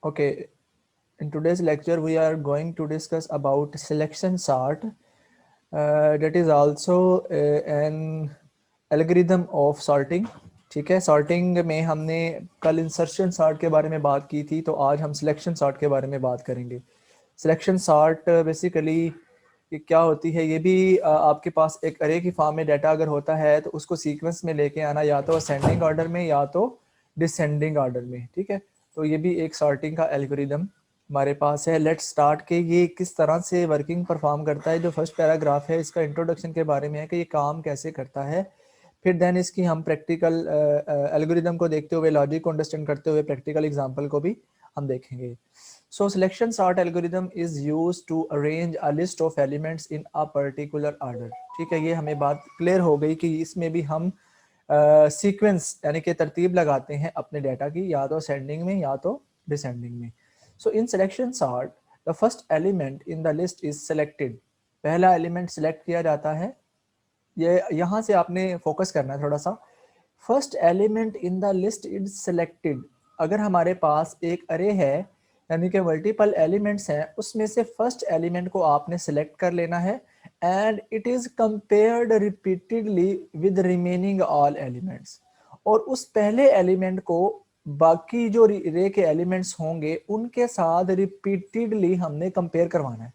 Okay, in today's lecture, we are going to discuss about selection sort. That is also an algorithm of sorting. ठीक है, sorting में हमने कल insertion sort के बारे में बात की थी, तो आज हम सिलेक्शन सॉर्ट के बारे में बात करेंगे। सिलेक्शन सॉर्ट बेसिकली ये क्या होती है, ये भी आपके पास एक अरे की फॉर्म में डाटा अगर होता है तो उसको सीक्वेंस में लेके आना, या तो असेंडिंग ऑर्डर में या तो डिसेंडिंग ऑर्डर में। ठीक है, तो ये भी एक सॉर्टिंग का एल्गोरिदम हमारे पास है। लेट्स स्टार्ट के ये किस तरह से वर्किंग परफॉर्म करता है। जो फर्स्ट पैराग्राफ है इसका इंट्रोडक्शन के बारे में है कि ये काम कैसे करता है। फिर देन इसकी हम प्रैक्टिकल एल्गोरिदम को देखते हुए, लॉजिक को अंडरस्टैंड करते हुए प्रैक्टिकल एग्जांपल को भी हम देखेंगे। So selection sort algorithm is used to arrange a list of elements in a particular order। ठीक है, ये हमें बात क्लियर हो गई कि इसमें भी हम सीक्वेंस यानी कि तरतीब लगाते हैं अपने डाटा की, या तो असेंडिंग में या तो डिसेंडिंग में। So in selection sort the first element in the list is selected. पहला एलिमेंट सेलेक्ट किया जाता है। ये यहाँ से आपने फोकस करना है थोड़ा सा। First element in the list is selected. अगर हमारे पास एक अरे है यानी कि मल्टीपल एलिमेंट्स हैं, उसमें से फर्स्ट एलिमेंट को आपने सेलेक्ट कर लेना है and it is compared repeatedly with remaining all elements. और उस पहले एलिमेंट को बाकी जो रे के एलिमेंट्स होंगे उनके साथ रिपीटेडली हमने कंपेयर करवाना है।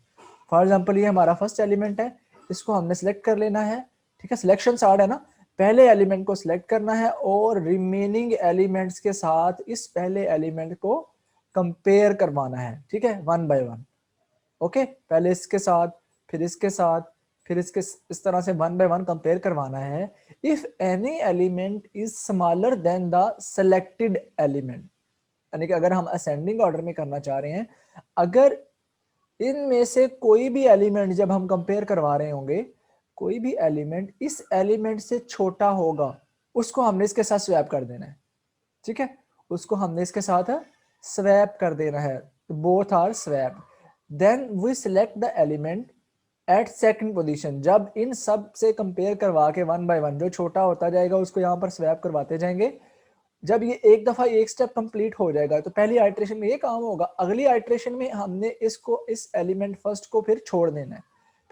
फॉर एग्जांपल ये हमारा फर्स्ट एलिमेंट है, इसको हमने सेलेक्ट कर लेना है। ठीक है, सिलेक्शन सॉर्ट है ना, पहले एलिमेंट को सिलेक्ट करना है और रिमेनिंग एलिमेंट्स के साथ इस पहले एलिमेंट को कंपेयर करवाना है। ठीक है, वन बाय वन। ओके, पहले इसके साथ, फिर इसके साथ, फिर इसके, इस तरह से वन बाय वन कंपेयर करवाना है। If any element is smaller than the selected element, यानी कि अगर हम असेंडिंग ऑर्डर में करना चाह रहे हैं, अगर इनमें से कोई भी एलिमेंट जब हम कंपेयर करवा रहे होंगे, कोई भी एलिमेंट इस एलिमेंट से छोटा होगा, उसको हमने इसके साथ स्वैप कर देना है। ठीक है, उसको हमने इसके साथ स्वैप कर देना है। Both are swap. Then we select the element at second position. जब इन सब से कंपेयर करवा के वन बाय वन जो छोटा होता जाएगा उसको यहाँ पर स्वैप करवाते जाएंगे। जब ये एक दफा एक स्टेप कंप्लीट हो जाएगा तो पहली आइट्रेशन में ये काम होगा, अगली आइट्रेशन में हमने इसको, इस एलिमेंट फर्स्ट को फिर छोड़ देना है,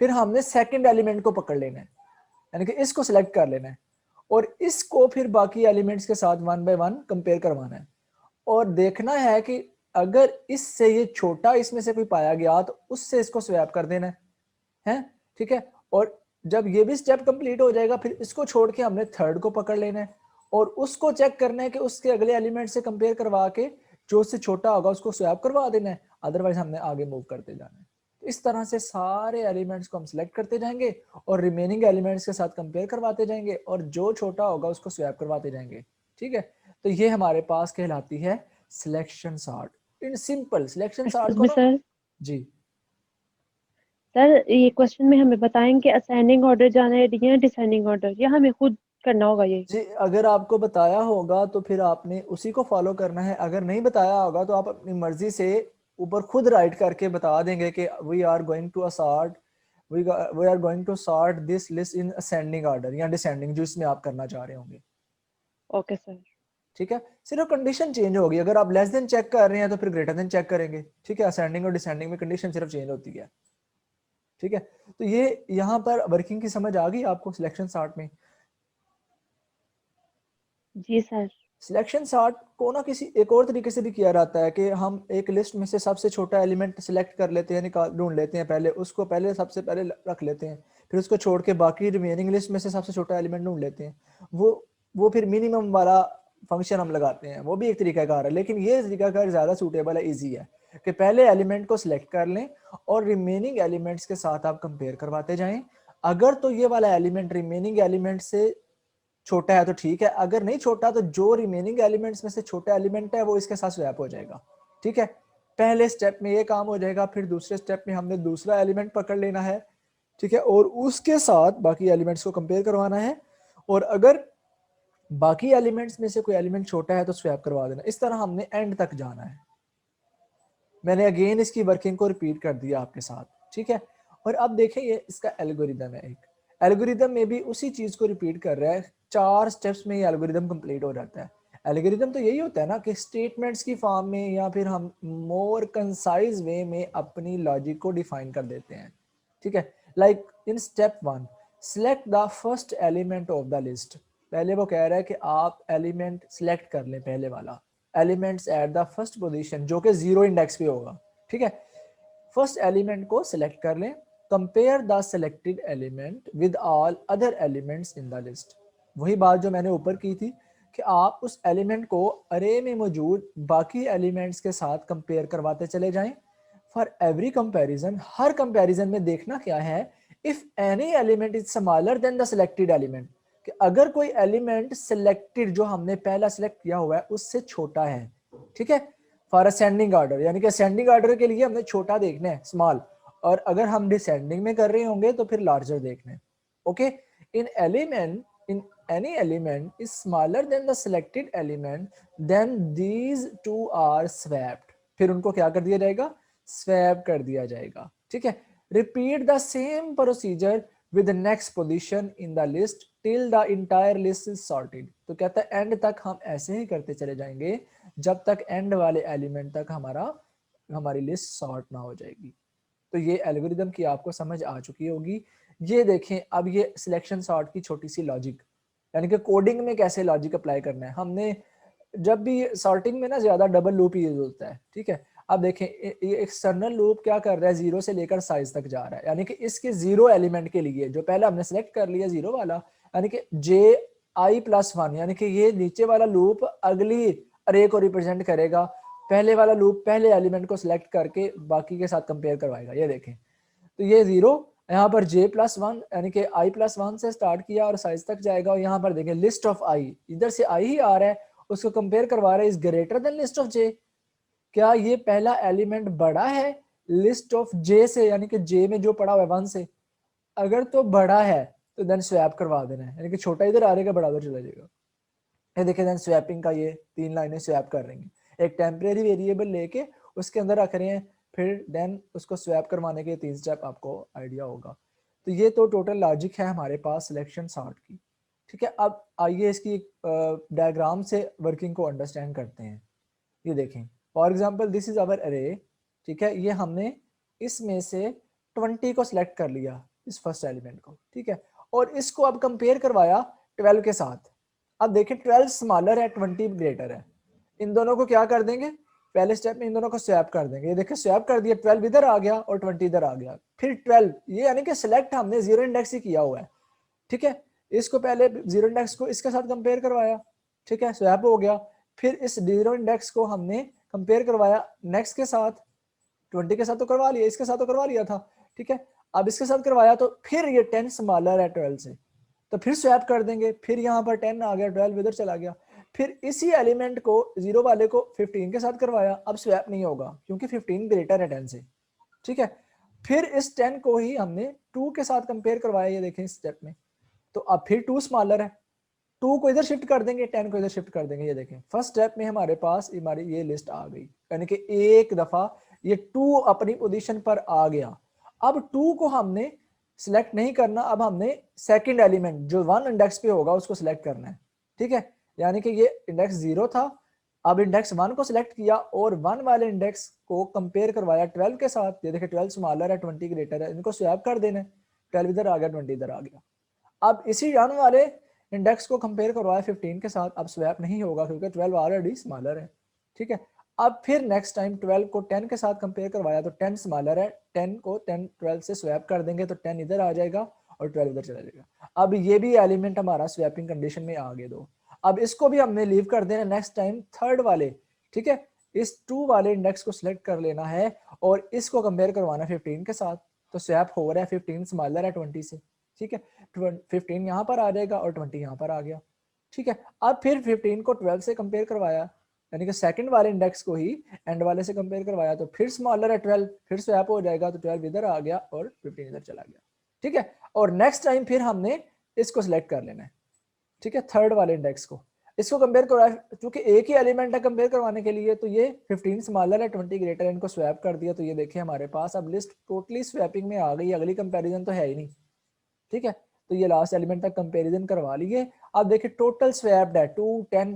फिर हमने सेकंड एलिमेंट को पकड़ लेना है, यानी कि इसको सिलेक्ट कर लेना है और इसको फिर बाकी एलिमेंट्स के साथ वन बाय वन कंपेयर करवाना है और देखना है कि अगर इससे ये छोटा इसमें से कोई पाया गया तो उससे इसको स्वैप कर देना है। ठीक है, और जब ये भी स्टेप कंप्लीट हो जाएगा फिर इसको छोड़ के हमने थर्ड को पकड़ लेना है और उसको चेक करना है कि उसके अगले एलिमेंट से कंपेयर करवा के जो उससे छोटा होगा उसको स्वैप करवा देना है, अदरवाइज हमने आगे मूव करते जाना है। तो इस तरह से सारे एलिमेंट्स को हम सिलेक्ट करते जाएंगे और रिमेनिंग एलिमेंट्स के साथ कंपेयर करवाते जाएंगे और जो छोटा होगा उसको स्वैप करवाते जाएंगे। ठीक है, तो ये हमारे पास कहलाती है selection sort. In simple selection sort excuse को मी ना। सर। जी सर ये क्वेश्चन में हमें बताएंगे असेंडिंग ऑर्डर जाना है या डिसेंडिंग ऑर्डर, या हमें खुद करना होगा ये? जी, अगर आपको बताया होगा तो फिर आपने उसी को फॉलो करना है, अगर नहीं बताया होगा तो आप अपनी मर्जी से ऊपर खुद राइट करके बता देंगे कि we are going to assort, we are going to sort this list in ascending order या डिसेंडिंग, जो इसमें आप करना चाह रहे होंगे। Okay sir. ठीक है, सिर्फ कंडीशन चेंज होगी। अगर आप लेस देन चेक कर रहे हैं तो फिर ग्रेटर देन चेक करेंगे। ठीक है, असेंडिंग और डिसेंडिंग में कंडीशन सिर्फ चेंज होती है। ठीक है, तो ये यहाँ पर वर्किंग की समझ आ गई आपको सिलेक्शन सॉर्ट में। जी सर। सिलेक्शन सॉर्ट को ना किसी एक और तरीके से भी किया जाता है कि हम एक लिस्ट में से सबसे छोटा एलिमेंट सिलेक्ट कर लेते हैं, निकाल ढूंढ लेते हैं, पहले उसको पहले सबसे पहले रख लेते हैं, फिर उसको छोड़ के बाकी रिमेनिंग लिस्ट में से सबसे छोटा एलिमेंट ढूंढ लेते हैं। वो फिर मिनिमम वाला फंक्शन हम लगाते हैं, वो भी एक तरीका कार है, लेकिन ये तरीका कार ज्यादा सूटेबल है, ईजी है कि पहले एलिमेंट को सिलेक्ट कर लें और रिमेनिंग एलिमेंट्स के साथ आप कंपेयर करवाते जाएं। अगर तो ये वाला एलिमेंट रिमेनिंग एलिमेंट से छोटा है तो ठीक है, अगर नहीं छोटा तो जो रिमेनिंग एलिमेंट्स में से छोटा एलिमेंट है वो इसके साथ स्वैप हो जाएगा। ठीक है, पहले स्टेप में ये काम हो जाएगा, फिर दूसरे स्टेप में हमने दूसरा एलिमेंट पकड़ लेना है। ठीक है, और उसके साथ बाकी एलिमेंट्स को कंपेयर करवाना है और अगर बाकी एलिमेंट्स में से कोई एलिमेंट छोटा है तो स्वैप करवा देना। इस तरह हमने एंड तक जाना है। मैंने अगेन इसकी वर्किंग को रिपीट कर दिया आपके साथ। ठीक है, और अब देखें ये इसका एल्गोरिदम है। एक एल्गोरिदम में भी उसी चीज को रिपीट कर रहा है, 4 स्टेप्स में ये एल्गोरिदम कंप्लीट हो जाता है। एल्गोरिदम तो यही होता है ना कि स्टेटमेंट्स की फॉर्म में या फिर हम मोर कंसाइज वे में अपनी लॉजिक को डिफाइन कर देते हैं, ठीक है। Like in step 1 select the first element of the list. पहले वो कह रहा है कि आप एलिमेंट सिलेक्ट कर लें, पहले वाला elements at the first position जो कि 0 इंडेक्स पे होगा, ठीक है। फर्स्ट एलिमेंट को सिलेक्ट कर लें, compare the selected element with all other elements in the list. वही बात जो मैंने ऊपर की थी कि आप उस एलिमेंट को अरे में मौजूद बाकी एलिमेंट्स के साथ कंपेयर करवाते चले जाएं। For every comparison, her comparison में देखना क्या है, if any element is smaller than the selected element, कि अगर कोई एलिमेंट सिलेक्टेड जो हमने पहला सिलेक्ट किया हुआ है उससे छोटा है, ठीक है। फॉर असेंडिंग ऑर्डर, यानी कि असेंडिंग ऑर्डर के लिए हमने छोटा देखना है, स्मॉल, और अगर हम डिसेंडिंग में कर रहे होंगे तो फिर लार्जर देखना है, okay. In element in any element is smaller than the selected element then these two are swapped, फिर उनको क्या कर दिया जाएगा, स्वैप कर दिया जाएगा, ठीक है। Repeat the same procedure with next position in the list till the entire list is sorted. तो कहता है एंड तक हम ऐसे ही करते चले जाएंगे जब तक एंड वाले एलिमेंट तक हमारी लिस्ट सॉर्ट ना हो जाएगी। तो ये एल्गोरिदम की आपको समझ आ चुकी होगी। ये देखें, अब ये सिलेक्शन सॉर्ट की छोटी सी लॉजिक, यानी कि कोडिंग में कैसे लॉजिक अप्लाई करना है। हमने जब भी सॉर्टिंग में ना ज्यादा डबल लूप यूज होता है, ठीक है। अब देखें ये एक्सटर्नल लूप क्या कर रहा है, 0 से लेकर साइज तक जा रहा है, यानी कि इसके 0 एलिमेंट के लिए जो पहले हमने सेलेक्ट कर लिया 0 वाला, यानी कि ji+1, यानी कि ये नीचे वाला लूप अगली अरे को रिप्रेजेंट करेगा, पहले वाला लूप पहले एलिमेंट को सिलेक्ट करके बाकी के साथ कंपेयर करवाएगा। ये देखें, तो ये 0 यहाँ पर j+1 यानी कि i+1 से स्टार्ट किया और साइज तक जाएगा, और यहाँ पर देखें लिस्ट ऑफ i, इधर से i ही आ रहा है, उसको कंपेयर करवा रहा है is greater than list of j। क्या ये पहला एलिमेंट बड़ा है लिस्ट ऑफ j से, यानी कि j में जो पड़ा हुआ है 1 से, अगर तो बड़ा है तो देन स्वैप करवा देना है, यानी कि छोटा इधर आ रहेगा बड़ा उधर चला जाएगा। ये देखिए देन स्वैपिंग का ये 3 लाइनें स्वैप कर रही हैं, एक टेम्परेरी वेरिएबल लेके उसके अंदर रख रहे हैं, फिर देन उसको स्वैप करवाने के 3 स्टेप आपको आइडिया होगा। तो ये तो टोटल लॉजिक है हमारे पास सिलेक्शन सॉर्ट की, ठीक है। अब आइए इसकी डायग्राम से वर्किंग को अंडरस्टैंड करते हैं। ये देखें, for example this is our अरे, ठीक है। ये हमने इसमें से 20 को सिलेक्ट कर लिया, इस फर्स्ट एलिमेंट को, ठीक है, और इसको अब कंपेयर करवाया 12 के साथ। अब देखिए 12 स्मॉलर है, 20 ग्रेटर है, इन दोनों को क्या कर देंगे, पहले स्टेप में इन दोनों को स्वैप कर देंगे। ये देखिए स्वैप कर दिया, 12 इधर आ गया और 20 इधर आ गया, फिर 12, ये यानी कि सिलेक्ट हमने 0 इंडेक्स ही किया हुआ है, ठीक है। इसको पहले 0 इंडेक्स को इसके साथ कंपेयर करवाया, ठीक है, स्वैप हो गया। फिर इस 0 इंडेक्स को हमने कंपेयर करवाया नेक्स्ट के साथ, 20 के साथ तो करवा लिया, इसके साथ तो करवा लिया था, ठीक है। अब इसके साथ करवाया तो फिर ये 10 स्मॉलर है 12 से, तो फिर स्वैप कर देंगे, फिर यहाँ पर 10 आ गया, 12 इधर चला गया। फिर इसी एलिमेंट को 0 वाले को 15 के साथ करवाया, अब स्वैप नहीं होगा क्योंकि 15 ग्रेटर है 10 से, ठीक है। फिर इस 10 को ही हमने 2 के साथ कंपेयर करवाया, ये देखें इस स्टेप में, तो अब फिर 2 स्मॉलर है, 2 को इधर शिफ्ट कर देंगे, 10 को इधर शिफ्ट कर देंगे। ये देखें फर्स्ट स्टेप में हमारे पास हमारी ये लिस्ट आ गई, यानी कि एक दफा ये 2 अपनी पोजीशन पर आ गया। अब 2 को हमने सिलेक्ट नहीं करना, अब हमने सेकंड एलिमेंट जो 1 इंडेक्स पे होगा उसको सिलेक्ट करना है, ठीक है। यानी कि ये इंडेक्स 0 था, अब इंडेक्स 1 को सिलेक्ट किया और 1 वाले इंडेक्स को कंपेयर करवाया 12 के साथ। ये देखिए 12 स्मॉलर है, 20 ग्रेटर है, इनको स्वैप कर देना है, 12 इधर आ गया, 20 इधर आ गया। अब इसी 1 वाले इंडेक्स को कंपेयर करवाया 15 के साथ, अब स्वैप नहीं होगा क्योंकि 12 ऑलरेडी स्मॉलर है, ठीक है। अब फिर नेक्स्ट टाइम 12 को 10 के साथ कंपेयर करवाया तो 10 स्मॉलर है, 10 को 10 12 से स्वैप कर देंगे तो 10 इधर आ जाएगा और 12 इधर चला जाएगा। अब ये भी एलिमेंट हमारा स्वैपिंग कंडीशन में आ गए दो। अब इसको भी हमने लीव कर देना नेक्स्ट टाइम थर्ड वाले, ठीक है। इस 2 वाले इंडेक्स को सिलेक्ट कर लेना है और इसको कंपेयर करवाना 15 के साथ, तो स्वैप हो रहा है, 15 स्मॉलर है 20 से, ठीक है। 15 यहाँ पर आ जाएगा और 20 यहाँ पर आ गया, ठीक है। अब फिर 15 को 12 से कंपेयर करवाया, यानी कि सेकंड वाले इंडेक्स को ही एंड वाले से कंपेयर करवाया तो फिर स्मॉलर है 12, फिर स्वैप हो जाएगा तो 12 इधर आ गया और 15 इधर चला गया, ठीक है। और नेक्स्ट टाइम फिर हमने इसको सिलेक्ट कर लेना है, ठीक है, थर्ड वाले इंडेक्स को, इसको कंपेयर करवाया, क्योंकि एक ही एलिमेंट है कंपेयर करवाने के लिए, तो ये 15 स्मॉलर है 20 ग्रेटर है, इनको स्वैप कर दिया। तो ये देखिए हमारे पास अब लिस्ट टोटली स्वैपिंग में आ गई, अगली कंपैरिजन तो है ही नहीं, ठीक है। तो ये लास्ट एलिमेंट तक कंपैरिजन करवा लिए। अब देखिए टोटल स्वैप्ड है 2 10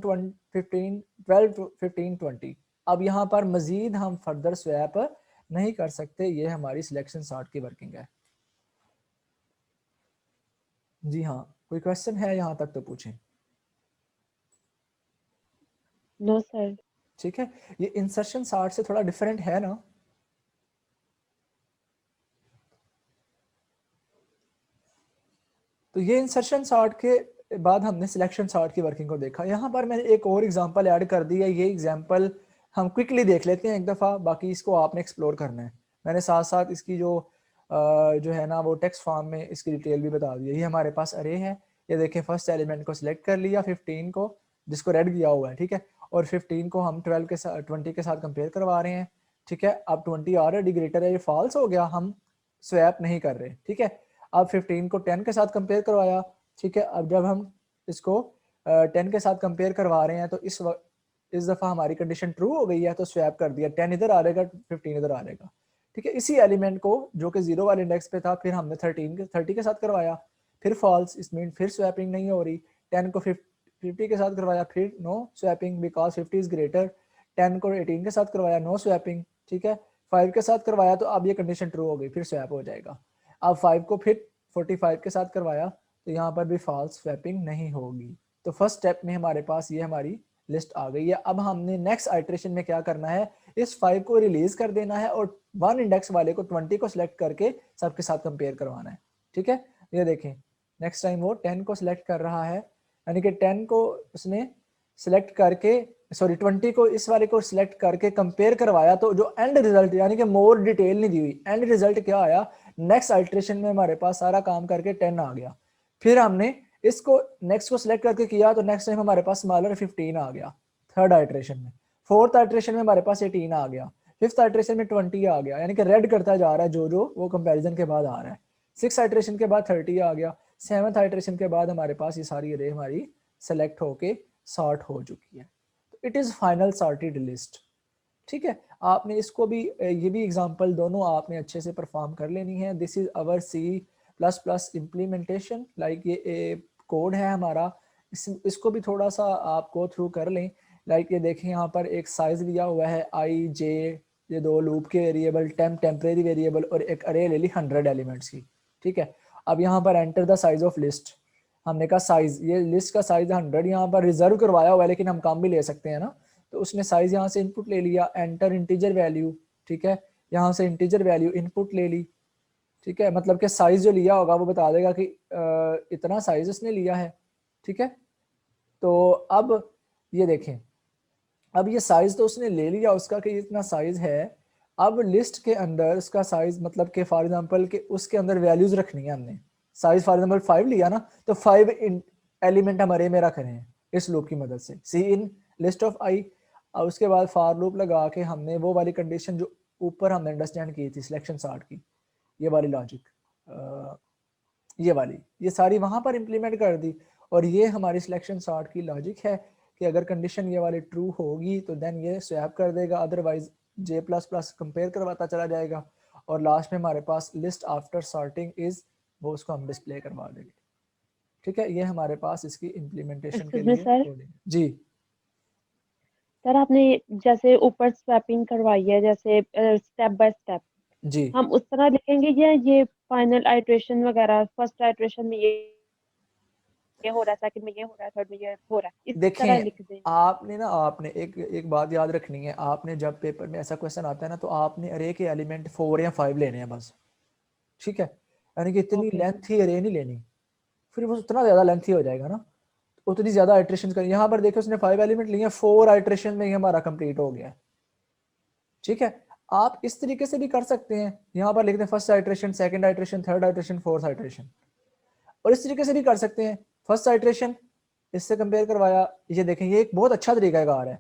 15 12 15 20। अब यहाँ पर मजीद हम फर्दर स्वैप नहीं कर सकते, ये हमारी सिलेक्शन सॉर्ट की वर्किंग है। जी हाँ, कोई क्वेश्चन है यहाँ तक तो पूछें। No sir. ठीक है, ये इंसर्शन सॉर्ट से थोड़ा डिफरेंट है ना। तो ये इंसर्शन सॉर्ट के बाद हमने सिलेक्शन सॉर्ट की वर्किंग को देखा। यहाँ पर मैंने एक और एग्जांपल ऐड कर दी है, ये एग्जांपल हम क्विकली देख लेते हैं एक दफ़ा, बाकी इसको आपने एक्सप्लोर करना है। मैंने साथ साथ इसकी जो है ना वो टेक्स्ट फॉर्म में इसकी डिटेल भी बता दी है। ये हमारे पास अरे है, ये देखें फर्स्ट एलिमेंट को सिलेक्ट कर लिया 15 को, जिसको रेड किया हुआ है, ठीक है, और 15 को हम 12 के साथ 20 के साथ कंपेयर करवा रहे हैं, ठीक है। अब 20 ऑलरेडी ग्रेटर है, ये फॉल्स हो गया, हम स्वैप नहीं कर रहे, ठीक है। अब 15 को 10 के साथ कंपेयर करवाया, ठीक है। अब जब हम इसको 10 के साथ कंपेयर करवा रहे हैं तो इस दफ़ा हमारी कंडीशन ट्रू हो गई है, तो स्वैप कर दिया, 10 इधर आ रहेगा, 15 इधर आ रहेगा, ठीक है। इसी एलिमेंट को जो कि 0 वाले इंडेक्स पे था, फिर हमने 30 के साथ करवाया, फिर फॉल्स, इसमें फिर स्वैपिंग नहीं हो रही। 10 को 50 के साथ करवाया, फिर no swapping because 50 is greater. 10 को 18 के साथ करवाया, नो स्वैपिंग, ठीक है। 5 के साथ करवाया तो अब ये कंडीशन ट्रू हो गई, फिर स्वैप हो जाएगा। अब 5 को फिर 45 के साथ करवाया तो यहाँ पर भी फॉल्स स्वैपिंग नहीं होगी। तो फर्स्ट स्टेप में हमारे पास ये हमारी लिस्ट आ गई है। अब हमने नेक्स्ट आइट्रेशन में क्या करना है, इस 5 को रिलीज कर देना है और 1 इंडेक्स वाले को 20 को सिलेक्ट करके सबके साथ कंपेयर करवाना है, ठीक है। ये देखें नेक्स्ट टाइम वो 10 को सिलेक्ट कर रहा है, यानी कि 10 को उसने सिलेक्ट करके, सॉरी 20 को इस वाले को सिलेक्ट करके कंपेयर करवाया, तो जो एंड रिजल्ट यानी कि मोर डिटेल नहीं दी हुई, एंड रिजल्ट क्या आया, नेक्स्ट अल्ट्रेशन में हमारे पास सारा काम करके 10 आ गया। फिर हमने इसको नेक्स्ट को सिलेक्ट करके किया तो नेक्स्ट टाइम हमारे पास स्मॉलर 15 आ गया थर्ड अल्ट्रेशन में। फोर्थ अल्ट्रेशन में हमारे पास 18 आ गया, फिफ्थ अल्ट्रेशन में 20 आ गया, यानी कि रेड करता जा रहा है जो जो वो कंपैरिजन के बाद आ रहा है। सिक्स अल्ट्रेशन के बाद 30 आ गया, सेवंथ अल्ट्रेशन के बाद हमारे पास ये सारी अरे हमारी सेलेक्ट होके सॉर्ट हो चुकी है। It is final sorted list, ठीक है। आपने इसको भी ये भी एग्जांपल दोनों आपने अच्छे से परफॉर्म कर लेनी है। This is our C++ implementation, like ये कोड है हमारा, इसको भी थोड़ा सा आप गो थ्रू कर लें। लाइक ये देखें यहाँ पर एक साइज लिया हुआ है आई जे, ये दो लूप के वेरिएबल, टेम्परेरी वेरिएबल, और एक अरे ले ली 100 एलिमेंट्स की, ठीक है। अब यहाँ पर enter the size of list, हमने कहा साइज, ये लिस्ट का साइज 100 यहाँ पर रिजर्व करवाया हुआ है, लेकिन हम काम भी ले सकते हैं ना। तो उसने साइज यहाँ से इनपुट ले लिया, एंटर इंटीजर वैल्यू, ठीक है, यहाँ से इंटीजर वैल्यू इनपुट ले ली, ठीक है। मतलब कि साइज जो लिया होगा वो बता देगा कि इतना साइज उसने लिया है, ठीक है। तो अब ये देखें, अब ये साइज तो उसने ले लिया उसका कि इतना साइज है। अब लिस्ट के अंदर उसका साइज, मतलब कि फॉर एग्जांपल कि उसके अंदर वैल्यूज रखनी है हमने। साइज फॉर एग्जांपल 5 लिया ना, तो 5 एलिमेंट हम अरे में रख रहे हैं इस लूप की मदद से, सी इन लिस्ट ऑफ आई। और उसके बाद फॉर लूप लगा के हमने वो वाली कंडीशन जो ऊपर हमने अंडरस्टैंड की थी सिलेक्शन सॉर्ट की, ये वाली लॉजिक, ये वाली, ये सारी वहां पर इंप्लीमेंट कर दी। और ये हमारी सिलेक्शन सॉर्ट की लॉजिक है कि अगर कंडीशन ये वाली ट्रू होगी तो देन ये स्वैप कर देगा, अदरवाइज J++ कंपेयर करवाता चला जाएगा, और लास्ट में हमारे पास लिस्ट आफ्टर सॉर्टिंग इज, वो उसको हम डिस्प्ले करवा देंगे, ठीक है। ये हमारे पास इसकी इम्प्लीमेंटेशन के एक्सक्यूज मी लिए सर। कोडिंग जी। सर आपने जैसे ऊपर स्वैपिंग करवाई है, जैसे स्टेप बाय स्टेप, जी हम उस तरह लिखेंगे या ये फाइनल आइट्रेशन वगैरह, फर्स्ट आइट्रेशन में ये हो रहा है, सेकंड में ये हो रहा है, थर्ड में ये हो रहा है, इस तरह देखें, लिख दें? आपने ना आपने एक एक बात याद रखनी है, आपने जब पेपर में ऐसा क्वेश्चन आता है ना, तो आपने अरे के एलिमेंट 4 या 5 लेने हैं बस, ठीक है। यानी कि इतनी ओके। लेंथी अरे नहीं लेनी, फिर वो उतना ज्यादा लेंथी हो जाएगा ना, उतनी ज्यादा आइट्रेशन करें। यहाँ पर देखो उसने 5 एलिमेंट लिए, 4 आइट्रेशन में ही हमारा कंप्लीट हो गया, ठीक है। आप इस तरीके से भी कर सकते हैं, यहाँ पर लिखते हैं first iteration, second iteration, third iteration, fourth iteration, और इस तरीके से भी कर सकते हैं। फर्स्ट आइट्रेशन इससे कंपेयर करवाया, ये देखें ये एक बहुत अच्छा तरीका कार है,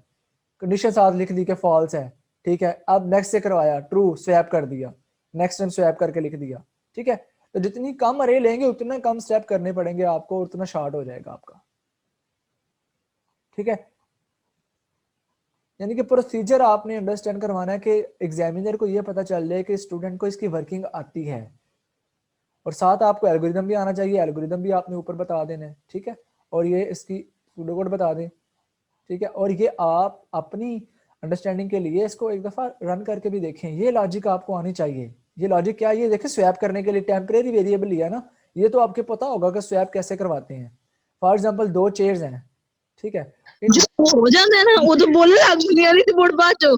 कंडीशन साथ लिख दी कि फॉल्स है, ठीक है। अब नेक्स्ट से करवाया ट्रू, स्वैप कर दिया, नेक्स्ट टाइम स्वैप करके लिख दिया, ठीक है। तो जितनी कम अरे लेंगे उतने कम स्टेप करने पड़ेंगे आपको, उतना शॉर्ट हो जाएगा आपका, ठीक है। यानी कि प्रोसीजर आपने अंडरस्टैंड करवाना है कि एग्जामिनर को यह पता चल जाए कि स्टूडेंट को इसकी वर्किंग आती है, और साथ आपको एल्गोरिदम भी आना चाहिए, एल्गोरिदम भी आपने ऊपर बता देना है, ठीक है। और ये इसकी सूडो कोड बता दें, ठीक है। और ये आप अपनी अंडरस्टैंडिंग के लिए इसको एक दफ़ा रन करके भी देखें, ये लॉजिक आपको आनी चाहिए। ये लॉजिक क्या है, ये देखें स्वैप करने के लिए टेम्परेरी वेरिएबल लिया ना, ये तो आपके पता होगा कि स्वैप कैसे करवाते हैं। फॉर एग्जाम्पल 2 चेयर्स हैं, ठीक है, जो हो जाता है ना वो तो बोलने लग दुनिया नहीं बोल बात जो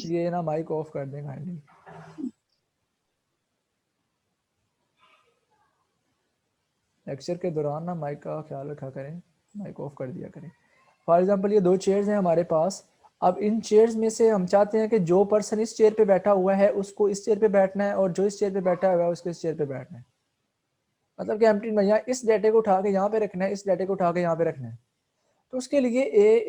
ये ना माइक ऑफ कर दें काइंडली। लेक्चर के दौरान ना माइक का ख्याल रखा करें, माइक ऑफ कर दिया करें। फॉर एग्जाम्पल ये 2 चेयर्स हैं हमारे पास। अब इन चेयर्स में से हम चाहते हैं कि जो पर्सन इस चेयर पे बैठा हुआ है उसको इस चेयर पे बैठना है, और जो इस चेयर पे बैठा हुआ है उसको इस चेयर पे बैठना है। मतलब कि एम्प्टी भैया इस डाटे को उठा के यहाँ पे रखना है, इस डाटे को उठा के यहाँ पे रखना है। तो उसके लिए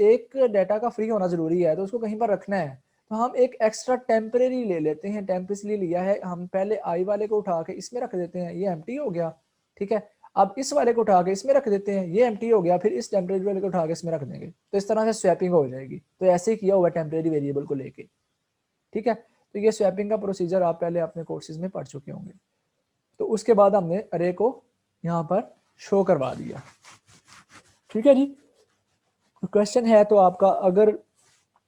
एक डाटा का फ्री होना जरूरी है, तो उसको कहीं पर रखना है। तो हम एक एक्स्ट्रा टेम्परेरी ले लेते हैं, टेम्प इसलिए लिया है, हम पहले आई वाले को उठा के इसमें रख देते हैं, ये एम्प्टी हो गया, ठीक है। अब इस वाले को उठा के इसमें रख देते हैं, ये एम्प्टी हो गया, फिर इस टेम्परेरी वाले को उठा के इसमें रख देंगे, तो इस तरह से स्वैपिंग हो जाएगी। तो ऐसे ही किया हुआ टेम्परेरी वेरिएबल को लेके, ठीक है। तो ये स्वैपिंग का प्रोसीजर आप पहले अपने कोर्सेज में पढ़ चुके होंगे। तो उसके बाद हमने अरे को यहाँ पर शो करवा दिया, ठीक है जी। क्वेश्चन है तो आपका, अगर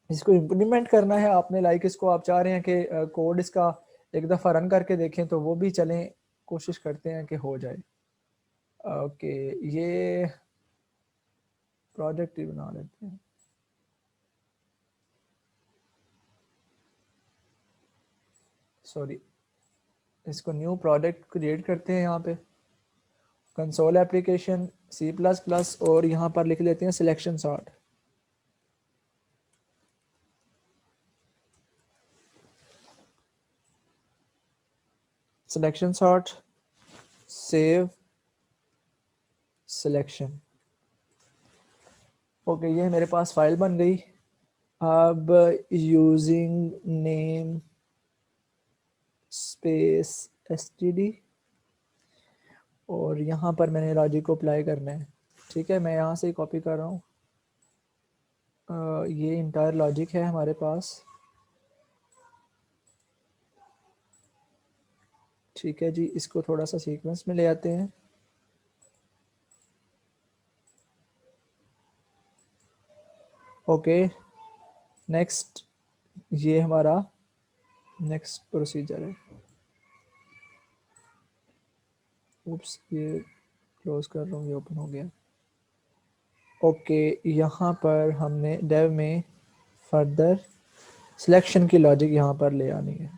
इसको इम्प्लीमेंट करना है आपने, लाइक इसको आप चाह रहे हैं कि कोड इसका एक दफ़ा रन करके देखें, तो वो भी चलें, कोशिश करते हैं कि हो जाए। ओके, ये प्रोजेक्ट ही बना लेते हैं। सॉरी, इसको न्यू प्रोजेक्ट क्रिएट करते हैं। यहाँ पे कंसोल एप्लीकेशन C++ और यहाँ पर लिख लेते हैं selection sort. Selection sort, save selection. Okay, ये मेरे पास फाइल बन गई। अब यूजिंग नेम स्पेस std, और यहाँ पर मैंने लॉजिक को अप्लाई करना है, ठीक है। मैं यहाँ से कॉपी कर रहा हूँ, ये इंटायर लॉजिक है हमारे पास, ठीक है जी। इसको थोड़ा सा सीक्वेंस में ले आते हैं। ओके, नेक्स्ट, ये हमारा नेक्स्ट प्रोसीजर है। उप्स, ये क्लोज कर रहा हूँ, ये ओपन हो गया। ओके, यहाँ पर हमने डेव में फर्दर सिलेक्शन की लॉजिक यहाँ पर ले आनी है।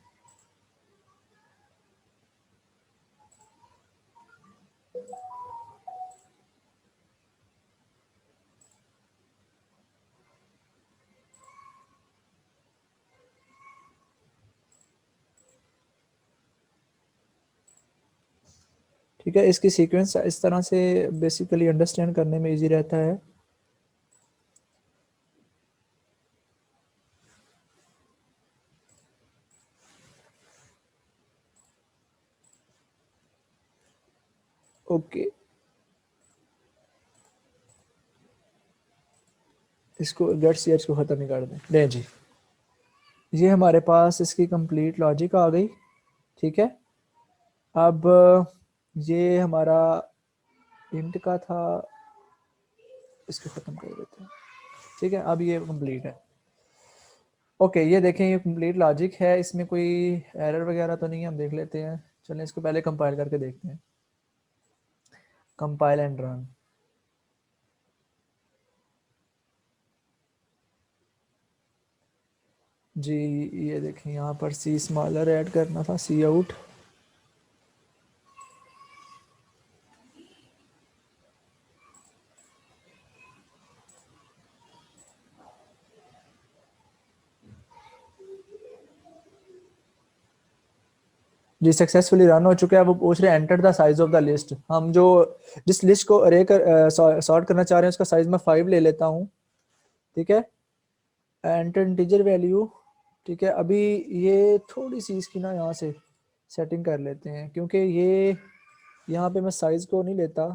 ठीक है, इसकी सीक्वेंस इस तरह से बेसिकली अंडरस्टैंड करने में इजी रहता है। ओके, इसको गेट सीएच को ख़त्म ही कर दें। ले जी, ये हमारे पास इसकी कंप्लीट लॉजिक आ गई, ठीक है। अब ये हमारा इंट का था, इसको ख़त्म कर देते हैं, ठीक है। अब ये कंप्लीट है। ओके, ये देखें, ये कंप्लीट लॉजिक है, इसमें कोई एरर वगैरह तो नहीं है, हम देख लेते हैं। चलें इसको पहले कंपाइल करके देखते हैं। Compile and run. जी, ये देखें, यहाँ पर सी स्मॉलर ऐड करना था, सी आउट। जी, सक्सेसफुली रन हो चुका है। वो पूछ रहे हैं enter the size of the list. हम जो जिस लिस्ट को अरे कर सॉर्ट करना चाह रहे हैं उसका साइज मैं 5 ले लेता हूँ, ठीक है। एंटर इंटीजर वैल्यू, ठीक है। अभी ये थोड़ी सी इसकी ना यहाँ से सेटिंग कर लेते हैं, क्योंकि ये यहाँ पे मैं साइज को नहीं लेता।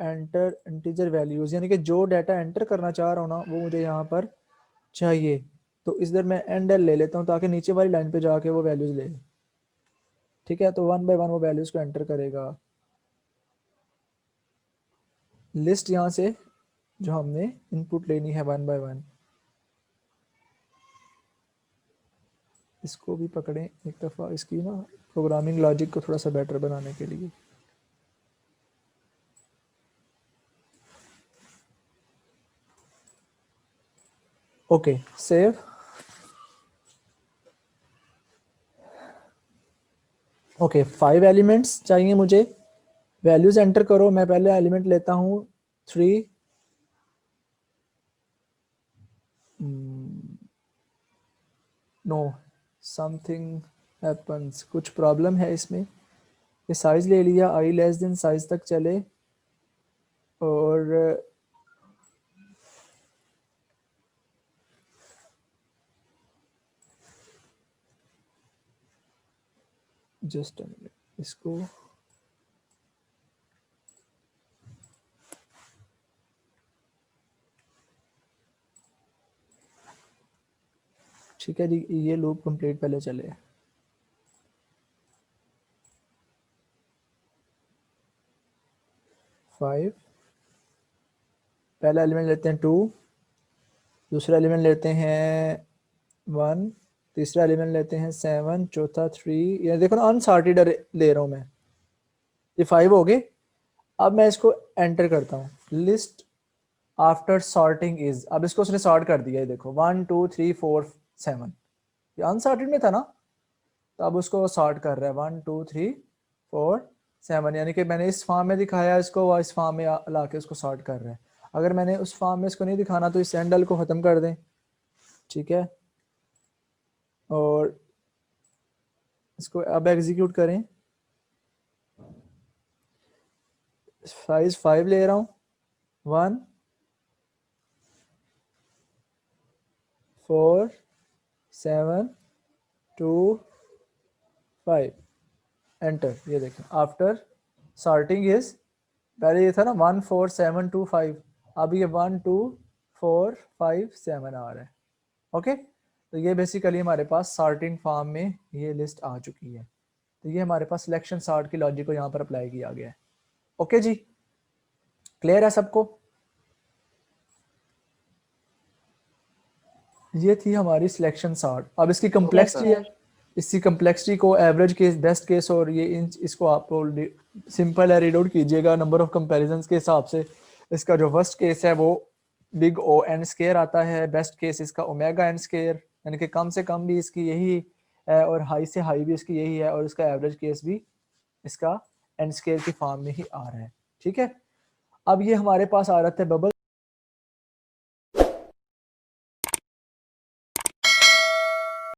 एंटर इंटीजर वैल्यूज, यानी कि जो डाटा एंटर करना चाह रहा हूँ ना वो मुझे यहाँ पर चाहिए। तो इधर मैं एंड ले लेता हूँ ताकि नीचे वाली लाइन पे जाके वो वैल्यूज ले, ठीक है। तो 1 बाय 1 वो वैल्यूज को एंटर करेगा। लिस्ट यहाँ से जो हमने इनपुट लेनी है 1 बाय 1। इसको भी पकड़ें एक दफ़ा, इसकी ना प्रोग्रामिंग लॉजिक को थोड़ा सा बेटर बनाने के लिए। Okay, save. ओके, 5 एलिमेंट्स चाहिए मुझे। वैल्यूज एंटर करो। मैं पहले एलिमेंट लेता हूँ 3। नो, समथिंग हैपन्स, कुछ प्रॉब्लम है इसमें। ये साइज ले लिया, आई लेस देन साइज तक चले, और जस्ट अ मिनट, इसको ठीक है जी, ये लूप कंप्लीट पहले चले। फाइव, पहला एलिमेंट लेते हैं 2, दूसरा एलिमेंट लेते हैं 1, तीसरा एलिमेंट लेते हैं 7, चौथा 3। ये देखो ना, अनसॉर्टेड ले रहा हूँ मैं। ये 5 हो गए। अब मैं इसको एंटर करता हूँ, लिस्ट आफ्टर सॉर्टिंग इज। अब इसको उसने सॉर्ट कर दिया है, देखो 1 2 3 4 7। ये अनसॉर्टेड में था ना, तो अब उसको सॉर्ट कर रहा है 1 2 3 4 7, यानी कि मैंने इस फॉर्म में दिखाया इसको, वो इस फॉर्म में ला के उसको सॉर्ट कर रहा है। अगर मैंने उस फॉर्म में इसको नहीं दिखाना तो इस हैंडल को ख़त्म कर दें, ठीक है, और इसको अब एग्जीक्यूट करें। साइज 5 ले रहा हूँ, 1 4 7 2 5, एंटर। ये देखें, आफ्टर सॉर्टिंग इज, पहले ये था ना 1 4 7 2 5, अब ये 1 2 4 5 7 आ रहा है। ओके, तो ये बेसिकली हमारे पास सॉर्टिंग फॉर्म में ये लिस्ट आ चुकी है। तो ये हमारे पास सिलेक्शन सॉर्ट की लॉजिक को यहाँ पर अप्लाई किया गया है। ओके जी, क्लियर है सबको? ये थी हमारी सिलेक्शन सॉर्ट। अब इसकी कम्प्लेक्सिटी है, इसकी कम्प्लेक्सिटी को एवरेज केस, बेस्ट केस, और ये इसको आप सिंपल है रीड आउट कीजिएगा नंबर ऑफ कंपैरिजंस के हिसाब से। इसका जो वर्स्ट केस है वो बिग ओ एन स्केयर आता है, बेस्ट केस इसका ओमेगा एन स्केयर, यानी कि कम से कम भी इसकी यही है और हाई से हाई भी इसकी यही है, और इसका एवरेज केस भी इसका एन स्केयर की फॉर्म में ही आ रहा है। ठीक है, अब ये हमारे पास आ रहा था बबल।